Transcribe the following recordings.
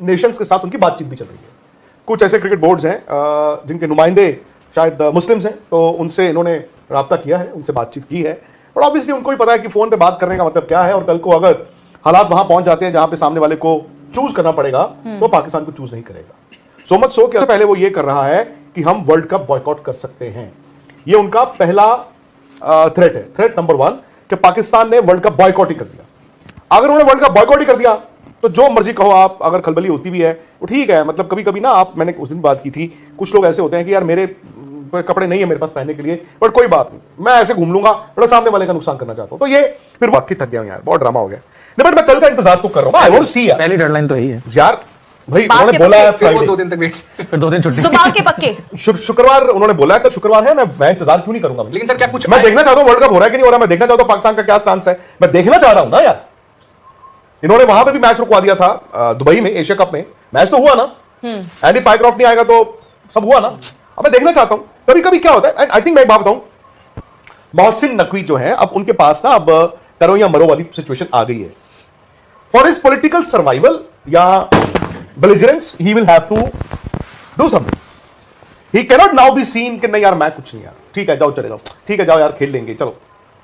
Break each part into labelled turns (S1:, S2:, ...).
S1: Nations के साथ उनकी बातचीत भी चल रही है। कुछ ऐसे क्रिकेट बोर्ड्स हैं जिनके नुमाइंदे शायद मुस्लिम्स हैं, तो उनसे इन्होंने राब्ता किया है, उनसे बातचीत की है, और ऑब्वियसली उनको भी पता है कि फोन पे बात करने का मतलब क्या है, और कल को अगर हालात वहां पहुंच जाते हैं जहां पे सामने वाले को चूज करना पड़ेगा तो पाकिस्तान को चूज नहीं करेगा। सो मच सो कि पहले वो ये कर रहा है कि हम वर्ल्ड कप बॉयकॉट कर सकते हैं। ये उनका पहला थ्रेट है, थ्रेट नंबर 1 कि पाकिस्तान ने वर्ल्ड कप बॉयकॉट ही कर दिया। अगर उन्होंने वर्ल्ड कप बॉयकॉट ही कर दिया तो जो मर्जी कहो आप, अगर खलबली होती भी है वो ठीक है, मतलब कभी कभी ना आप, मैंने उस दिन बात की थी, कुछ लोग ऐसे होते हैं कि यार मेरे कपड़े नहीं है मेरे पास पहनने के लिए, बट कोई बात नहीं, मैं ऐसे घूम लूंगा, बड़ा सामने वाले का नुकसान करना चाहता हूं, तो ये फिर वाकई थक गया यार, बहुत ड्रामा हो गया। नहीं बट मैं कल का इंतजार तो कर रहा हूं, आई वांट टू सी यार,
S2: पहली डेडलाइन तो यही है
S1: यार भाई उन्होंने बोला है फ्राइडे,
S3: 2 दिन तक वेट,
S2: फिर 2 दिन छुट्टी,
S4: सुबह के पक्के
S1: शुक्रवार उन्होंने बोला है, कल शुक्रवार है, मैं इंतजार क्यों नहीं करूंगा?
S3: लेकिन सर क्या कुछ
S1: मैं देखना चाहता हूं वर्ल्ड कप हो रहा है कि नहीं हो रहा, मैं देखना चाहता हूं पाकिस्तान का क्या स्टांस है, मैं देखना चाह रहा हूं ना यार। इन्होंने वहां पे भी मैच रुकवा दिया था दुबई में, एशिया कप में मैच तो हुआ ना, एंडी पाइक्रॉफ्ट नहीं आएगा तो सब हुआ ना। अब मैं देखना चाहता हूं, कभी कभी क्या होता है, आई थिंक मैं एक बात बताऊं, मोहसिन नकवी जो है अब उनके पास ना अब करो या मरो वाली सिचुएशन आ गई है। फॉर हिज पॉलिटिकल सर्वाइवल या belligerence, he will have to do something. He cannot now be seen कि नहीं यार मैं कुछ नहीं यार, ठीक है जाओ चले जाओ, ठीक है जाओ यार खेल लेंगे चलो,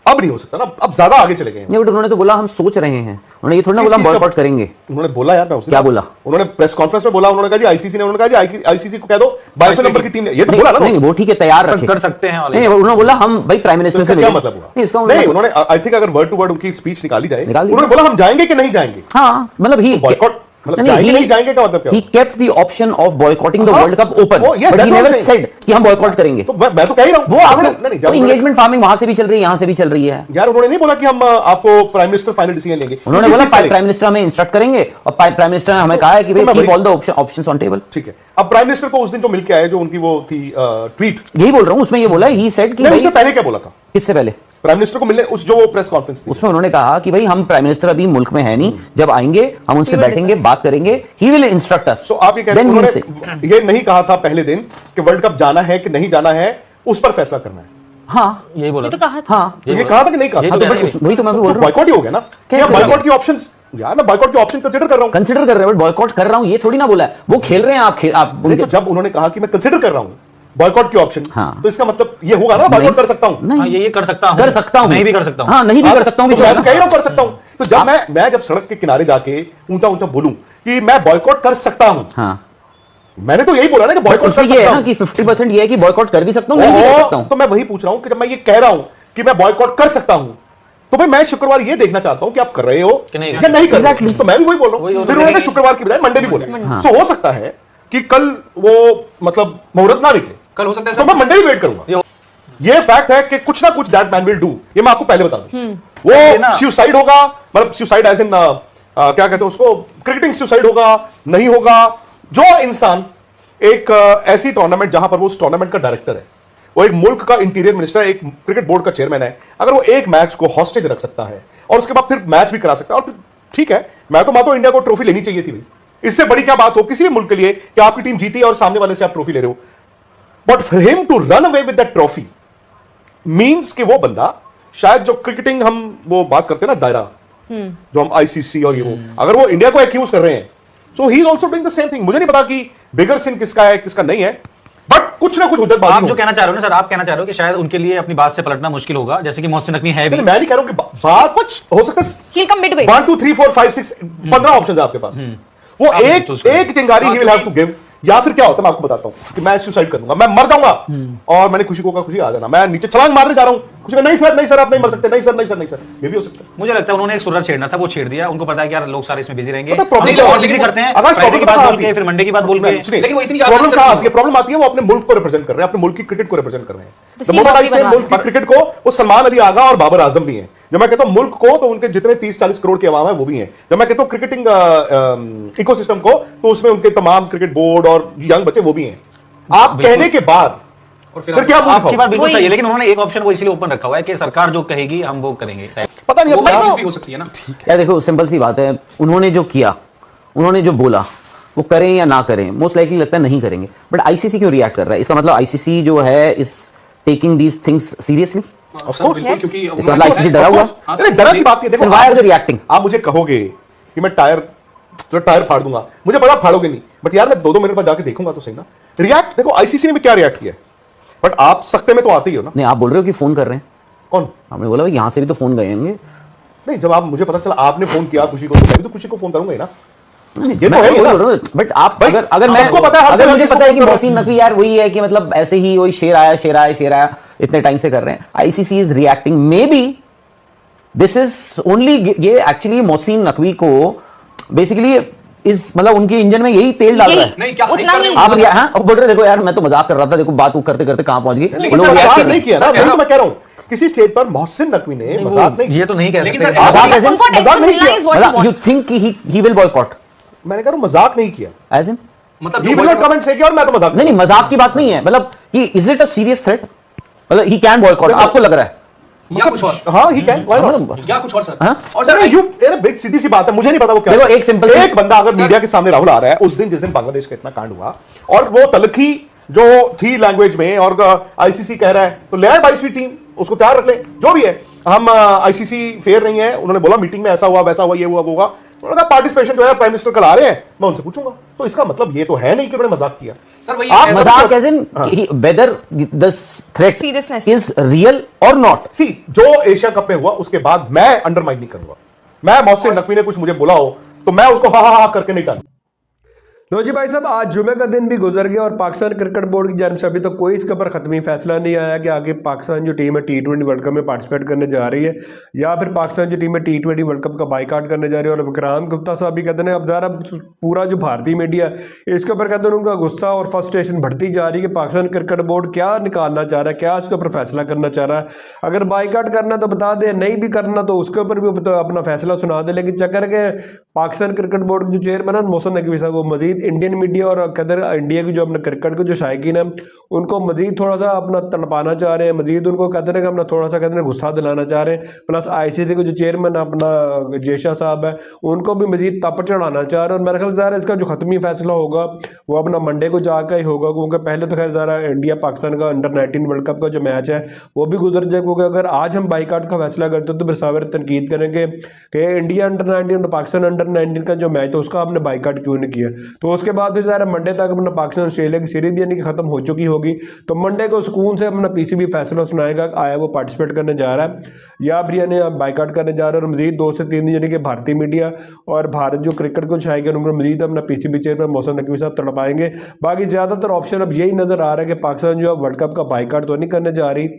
S1: अब नहीं हो सकता ना, अब ज्यादा आगे चले गए।
S5: नहीं बट उन्होंने तो बोला हम सोच रहे हैं, उन्होंने ये थोड़ा ना बोला हम बॉयकॉट करेंगे।
S1: उन्होंने बोला यार, मैं
S5: क्या बोला?
S1: उन्होंने प्रेस कॉन्फ्रेंस में बोला, उन्होंने कहा जी आईसीसी ने, उन्होंने कहा जी आईसीसी को कह दो 22 नंबर की टीम ने, ये तो बोला ना।
S5: नहीं वो ठीक है, तैयार रखे,
S2: कर सकते हैं।
S5: नहीं उन्होंने बोला हम भाई प्राइम मिनिस्टर से
S1: क्या मतलब हुआ?
S5: नहीं इसका
S1: नहीं उन्होंने, आई थिंक अगर वर्ड टू वर्ड उनकी स्पीच निकाली जाए,
S5: निकाल दी।
S1: उन्होंने बोला हम जाएंगे कि नहीं जाएंगे।
S5: हाँ मतलब ही
S1: बॉयकॉट मतलब जाएंगे नहीं जाएंगे का मतलब क्या?
S5: He kept the option of boycotting the World Cup open,
S1: Oh, yes,
S5: but he
S1: that's what
S5: never
S1: I'm saying.
S5: said कि हम बॉयकॉट करेंगे।
S1: तो मैं तो कह ही रहा हूं,
S5: वो आपने
S1: नहीं
S5: इंगेजमेंट फार्मिंग वहां से भी चल रही है, यहां से भी चल रही है
S1: यार। उन्होंने नहीं बोला कि हम आपको प्राइम मिनिस्टर फाइनल डिसीजन लेंगे,
S5: उन्होंने बोला प्राइम मिनिस्टर हमें इंस्ट्रक्ट करेंगे, और प्राइम मिनिस्टर ने हमें कहा है कि भाई keep all the options on table.
S1: ठीक है, अब प्राइम मिनिस्टर को उस दिन जो मिलके आए, जो उनकी वो थी ट्वीट,
S5: यही बोल रहा हूं, उसमें ये बोला ही सेड कि
S1: उससे पहले क्या बोला था?
S5: किससे पहले?
S1: प्राइम मिनिस्टर को मिलने उस जो प्रेस कॉन्फ्रेंस थी,
S5: उसमें उन्होंने कहा कि भाई हम प्राइम मिनिस्टर अभी मुल्क में है नहीं, जब आएंगे हम उनसे बैठेंगे, बात करेंगे, ही विल इंस्ट्रक्ट अस।
S1: तो आप ये कहते हैं उन्होंने ये नहीं कहा था पहले दिन कि वर्ल्ड कप जाना है कि नहीं जाना है, उस पर फैसला करना है।
S5: हाँ
S2: यही बोला
S4: तो कहा था।
S5: हाँ
S1: ये कहा था कि नहीं कहा?
S5: वही तो मैं भी बोल रहा हूँ,
S1: बॉयकॉट ही हो गया ना।
S5: कैसे
S1: बॉयकॉट की ऑप्शंस, यार मैं बॉयकॉट की ऑप्शन कंसीडर कर रहा हूं,
S5: कंसीडर कर रहे हैं, बट बॉयकॉट कर रहा हूं ये थोड़ी ना बोला है, वो खेल रहे हैं आप
S1: तो जब उन्होंने कहा कि मैं कंसीडर कर रहा हूं बॉयकॉट की ऑप्शन,
S5: हाँ।
S1: तो इसका मतलब ये होगा ना बॉयकॉट कर सकता हूं।
S5: नहीं
S2: ये कर सकता हूं,
S5: कर सकता हूं,
S2: नहीं भी कर सकता हूं,
S5: हाँ नहीं भी कर सकता हूं,
S1: तो मैं तो कह रहा हूं कर सकता हूं। तो जब मैं जब सड़क के किनारे जाके ऊंचा ऊंचा बोलूं कि मैं बॉयकॉट कर सकता हूं,
S5: हाँ
S1: मैंने तो यही बोला ना कि बॉयकॉट कर
S5: उसमें ये
S1: सकता
S5: है ना
S1: हूं
S5: कि 50% ये है कि बॉयकॉट कर भी सकता हूं, नहीं भी कर सकता हूं।
S1: तो मैं वही पूछ रहा हूं कि जब मैं ये कह रहा हूं कि मैं बॉयकॉट कर सकता हूं, तो भाई मैं शुक्रवार ये देखना चाहता हूं कि आप कर रहे हो
S2: कि नहीं
S1: या नहीं कर रहे।
S5: Exactly.
S1: तो मैं भी वही बोल रहा हूं, फिर उन्होंने शुक्रवार की बजाय मंडे भी बोला। तो हो सकता है कि कल वो मतलब मुहूर्त ना निकले,
S3: कल हो सकता है
S1: तो
S3: सर
S1: मैं मंडे ही वेट करूंगा। ये फैक्ट है कि कुछ ना कुछ दैट मैन विल डू, ये मैं आपको पहले बता दूं। वो सुसाइड होगा, मतलब सुसाइड एज इन क्या कहते हैं उसको, क्रिकेटिंग सुसाइड होगा, नहीं होगा। जो इंसान एक ऐसी टूर्नामेंट जहां पर वो उस टूर्नामेंट का डायरेक्टर है, वो एक मुल्क का इंटीरियर मिनिस्टर है, एक क्रिकेट बोर्ड का चेयरमैन है, अगर वो एक मैच को हॉस्टेज रख सकता है और उसके बाद फिर मैच भी करा सकता है, और ठीक है, मैं तो मानता हूं इंडिया को ट्रॉफी लेनी चाहिए थी भाई, इससे बड़ी क्या बात हो किसी भी मुल्क के लिए कि आपकी टीम जीती और सामने वाले से आप ट्रॉफी ले रहे हो। But for him to run away with that trophy means कि वो बंदा शायद जो क्रिकेटिंग हम वो बात करते हैं ना दायरा, जो हम आईसीसी और ये वो, अगर वो इंडिया को एक्यूज कर रहे हैं, so he is also doing the same thing. मुझे नहीं पता कि बिगर सिन किसका है किसका नहीं है, बट कुछ ना कुछ उधर
S2: आप जो कहना चाह रहे हो ना सर, आप कहना चाह रहे हो कि शायद उनके लिए अपनी बात से पलटना मुश्किल होगा, जैसे कि मोहसिन नकवी है भी।
S1: मैं नहीं कह रहा हूं कि बात
S4: कुछ
S1: हो सकता है
S4: he'll come midway.
S1: 1 2 3 4 5 6 15 ऑप्शन है आपके पास, वो एक चिंगारी ही विल हैव टू गिव। या फिर क्या होता है मैं आपको बताता हूं कि मैं सुसाइड करूंगा, मैं मर जाऊंगा और मैंने खुशी को खुशी आ जाना, मैं नीचे छलांग मारने जा रहा हूं, खुशी को नहीं सर आप नहीं मर सकते, नहीं सर, ये भी हो सकता है।
S2: मुझे लगता है उन्होंने एक सुरर छेड़ना था, वो छेड़ दिया। उनको पता है कि यार लोग सारे इसमें बिजी रहेंगे,
S1: पता problem
S2: नहीं,
S1: क्या
S2: और बिजी करते हैं,
S1: अगर
S2: फ्राइडे की बात
S1: problem
S2: बोल के फिर मंडे की बात बोल के।
S3: लेकिन वो इतनी
S1: प्रॉब्लम क्या आती है? प्रॉब्लम आती है वो अपने मुल्क को रिप्रेजेंट कर रहे हैं, अपने मुल्क की क्रिकेट को रिप्रेजेंट कर रहे हैं।
S4: तो
S1: The moment I
S4: Seema
S1: say
S4: भी
S1: मुल्क की क्रिकेट को, वो सलमान अली आगा और बाबर आजम भी हैं। जब मैं कहता हूं मुल्क को, तो उनके जितने 30-40 करोड़ की आवाम है वो भी हैं। जब मैं कहता हूं क्रिकेटिंग इकोसिस्टम को, तो उसमें उनके तमाम क्रिकेट बोर्ड और यंग बच्चे वो भी हैं। आप कहने के बाद
S3: और फिर
S1: क्या
S2: आपकी बात बिल्कुल सही है, लेकिन उन्होंने एक ऑप्शन को इसलिए ओपन रखा हुआ है कि सरकार जो कहेगी हम वो करेंगे।
S1: पता नहीं,
S3: वो
S1: अब
S3: चीज भी हो सकती है ना।
S5: यार देखो सिंपल सी बात है, उन्होंने जो किया, उन्होंने जो बोला, वो करें या ना करें, मोस्ट लाइकली लगता है नहीं करेंगे। बट आईसीसी क्यों रिएक्ट कर रहा है? इसका मतलब आईसीसी जो है is taking these things seriously.
S1: Of course,
S3: बिल्कुल, क्योंकि
S5: इसका मतलब आईसीसी डरा हुआ है।
S1: अरे डरा की बात नहीं है, देखो
S5: Why are they reacting?
S1: आप मुझे कहोगे कि मैं टायर तो टायर फाड़ दूंगा, मुझे पता फाड़ोगे नहीं, बट यार मैं 2-2 मिनट बाद जाके देखूंगा तो सही ना। रिएक्ट देखो आईसीसी ने भी क्या रिएक्ट किया है, बट आप सख्ते में तो आते ही हो ना।
S5: नहीं, आप बोल रहे हो कि फोन कर रहे हैं,
S1: कौन?
S5: आपने बोला यहां से भी तो फोन गए होंगे।
S1: नहीं, जब आप मुझे पता चला आपने फोन किया खुशी को, तो मैं भी तो खुशी को फोन करूंगा ही ना। ये
S5: मैं
S1: तो है ही
S5: बोल
S1: ना।
S5: रहा हूं, बट आप
S1: भाई,
S5: अगर मैं
S1: आपको पता है,
S5: अगर
S1: हर
S5: मुझे
S1: तरह
S5: पता है कि
S1: की
S5: मोहसिन नकवी यार वही है कि मतलब ऐसे ही वही शेर आया इतने टाइम से कर रहे हैं, ICC is reacting, may be this is only, ये एक्चुअली मोहसिन नकवी को बेसिकली इस मतलब उनके इंजन में यही तेल डाल रहा है।
S3: नहीं, क्या
S4: उतना
S3: हाइक कर रहे
S4: नहीं।
S3: हो?
S5: आप हाँ अब बोल रहे देखो यार मैं तो मजाक कर रहा था, देखो बात वो करते करते कहां पहुंच गई।
S3: लेकिन
S5: वो लोग
S3: सर,
S5: react
S1: मजाक
S5: कर रहे
S1: नहीं
S5: हैं।
S1: किया ना,
S3: सर,
S1: वही तो
S3: ऐसा-
S1: मैं कह रहा हूं, किसी स्टेज पर मोहसिन नकवी ने मजाक नहीं
S2: ये तो नहीं कह
S3: लेकिन
S2: सकते।
S3: सर,
S5: मजाक
S3: ऐसा-
S5: as in-
S4: उनको
S1: मजाक नहीं
S4: attention
S1: किया।
S4: मिलना is what he
S5: मतलब you
S4: wants.
S5: think he will boycott
S1: मैंने कहा मजाक नहीं किया,
S5: as in
S3: मतलब
S1: ही
S3: जो
S1: विल नॉट कमेंट से किया, और मैं तो मजाक
S5: नहीं मजाक की बात नहीं है, मतलब कि is it a serious threat, मतलब ही कैन बॉयकॉट, आपको लग रहा है?
S3: या कुछ और,
S1: हाँ ही कैन, व्हाई नॉट।
S5: मतलब
S3: या कुछ और सर।
S5: हाँ?
S3: और
S1: सर
S3: सर
S1: यू बिग सीधी सी बात है, मुझे नहीं पता वो क्या
S5: देखो,
S1: है।
S5: एक simple सी-
S1: एक बंदा अगर
S3: सर-
S1: मीडिया के सामने राहुल आ रहा है उस दिन जिस दिन बांग्लादेश का इतना कांड हुआ, और वो तलखी जो थी लैंग्वेज में, और आईसीसी कह रहा है तो ले आए 22वीं टीम, उसको तैयार रख ले, जो भी है। हम आईसीसी फेयर नहीं है, उन्होंने बोला मीटिंग में ऐसा हुआ वैसा हुआ, ये हुआ वो हुआ, उन्होंने कहा पार्टिसिपेशन जो है प्राइम मिनिस्टर कल आ रहे हैं, मैं उनसे पूछूंगा। तो इसका मतलब ये तो है नहीं कि उन्होंने मजाक किया।
S3: सर वही
S1: आप
S3: ऐसा-
S5: मजाक as in whether the threat
S4: Seriousness.
S5: is real or not.
S1: सी जो एशिया कप में हुआ उसके बाद मैं अंडरमाइन नहीं करूंगा। मैं मोहसिन नकवी ने कुछ मुझे बोला हो तो मैं उसको हा करके नहीं डालूंगा।
S6: लो जी भाई साहब, आज जुमे का दिन भी गुजर गया और पाकिस्तान क्रिकेट बोर्ड की जानिब से अभी तो कोई इसके ऊपर ख़त्मी फैसला नहीं आया कि आगे पाकिस्तान जो टीम है T20 वर्ल्ड कप में पार्टिसिपेट करने जा रही है या फिर पाकिस्तान जो टीम है T20 वर्ल्ड कप का बाइकाट करने जा रही है। और विक्रांत गुप्ता साहब भी कहते हैं अब ज़रा पूरा जो भारतीय मीडिया है इसके ऊपर कहते हैं उनका गुस्सा और फ्रस्ट्रेशन बढ़ती जा रही है कि पाकिस्तान क्रिकेट बोर्ड क्या निकालना चाह रहा है, क्या उसके ऊपर फैसला करना चाह रहा है। अगर बाइकाट करना तो बता दे, नहीं भी करना तो उसके ऊपर भी अपना फैसला सुना दे। लेकिन चक्कर के पाकिस्तान क्रिकेट बोर्ड के जो चेयरमैन है मोहसिन नकवी साहब, वो मजीद इंडियन मीडिया और कदर इंडिया की जो अपने क्रिकेट के जो शायकीन है उनको मजीद थोड़ा सा अपना तड़पाना चाह रहे हैं, मजीद उनको कहते हैं कि अपना थोड़ा सा कहते हैं गुस्सा दिलाना चाह रहे हैं। प्लस आईसीसी के जो चेयरमैन अपना जेशा साहब है उनको भी मजीद तप चढ़ाना चाह रहे हैं। और मेरे ख्याल ज़रा इसका जो खत्मी फैसला होगा वो अपना मंडे को जाकर ही होगा, क्योंकि पहले तो खैर ज़रा इंडिया पाकिस्तान का अंडर-19 वर्ल्ड कप का जो मैच है वो भी गुजर जाए। क्योंकि अगर आज हम बाइकाट का फैसला करते तो फिर सावर तनकीद करेंगे कि इंडिया अंडर-19 और पाकिस्तान अंडर-19 का जो मैच था उसका आपने बाइकाट क्यों नहीं किया। तो उसके बाद फिर ज़रा मंडे तक अपना पाकिस्तान ऑस्ट्रेलिया की सीरीज भी यानी कि खत्म हो चुकी होगी, तो मंडे को सुकून से अपना पीसीबी फैसला सुनाएगा आया वो पार्टिसिपेट करने जा रहा है या फिर यानी बाइकाट करने जा रहा है। और मजीद 2 से 3 दिन यानी कि भारतीय मीडिया और भारत जो क्रिकेट को छाएगा उनको मजीद अपना पीसीबी चेयरमैन मोहसिन नकवी साहब तड़पाएंगे। बाकी ज़्यादातर ऑप्शन अब यही नज़र आ रहा है कि पाकिस्तान जो है वर्ल्ड कप का बाइकाट तो नहीं करने जा रही,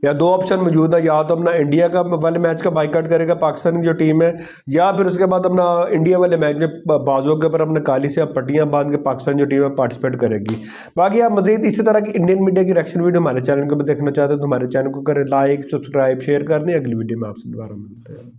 S6: या 2 ऑप्शन मौजूद है, या तो अपना इंडिया का वाले मैच का बाइकाट करेगा पाकिस्तान की जो टीम है, या फिर उसके बाद अपना इंडिया वाले मैच में बाजू के ऊपर अपने काली से पट्टियां बांध के पाकिस्तान जो टीम है पार्टिसिपेट करेगी। बाकी आप मजीद इसी तरह की इंडियन मीडिया की रिएक्शन वीडियो हमारे चैनल को भी देखना चाहते हैं तो हमारे चैनल को करें लाइक, सब्सक्राइब, शेयर कर दें। अगली वीडियो में आपसे दोबारा मिलते हैं।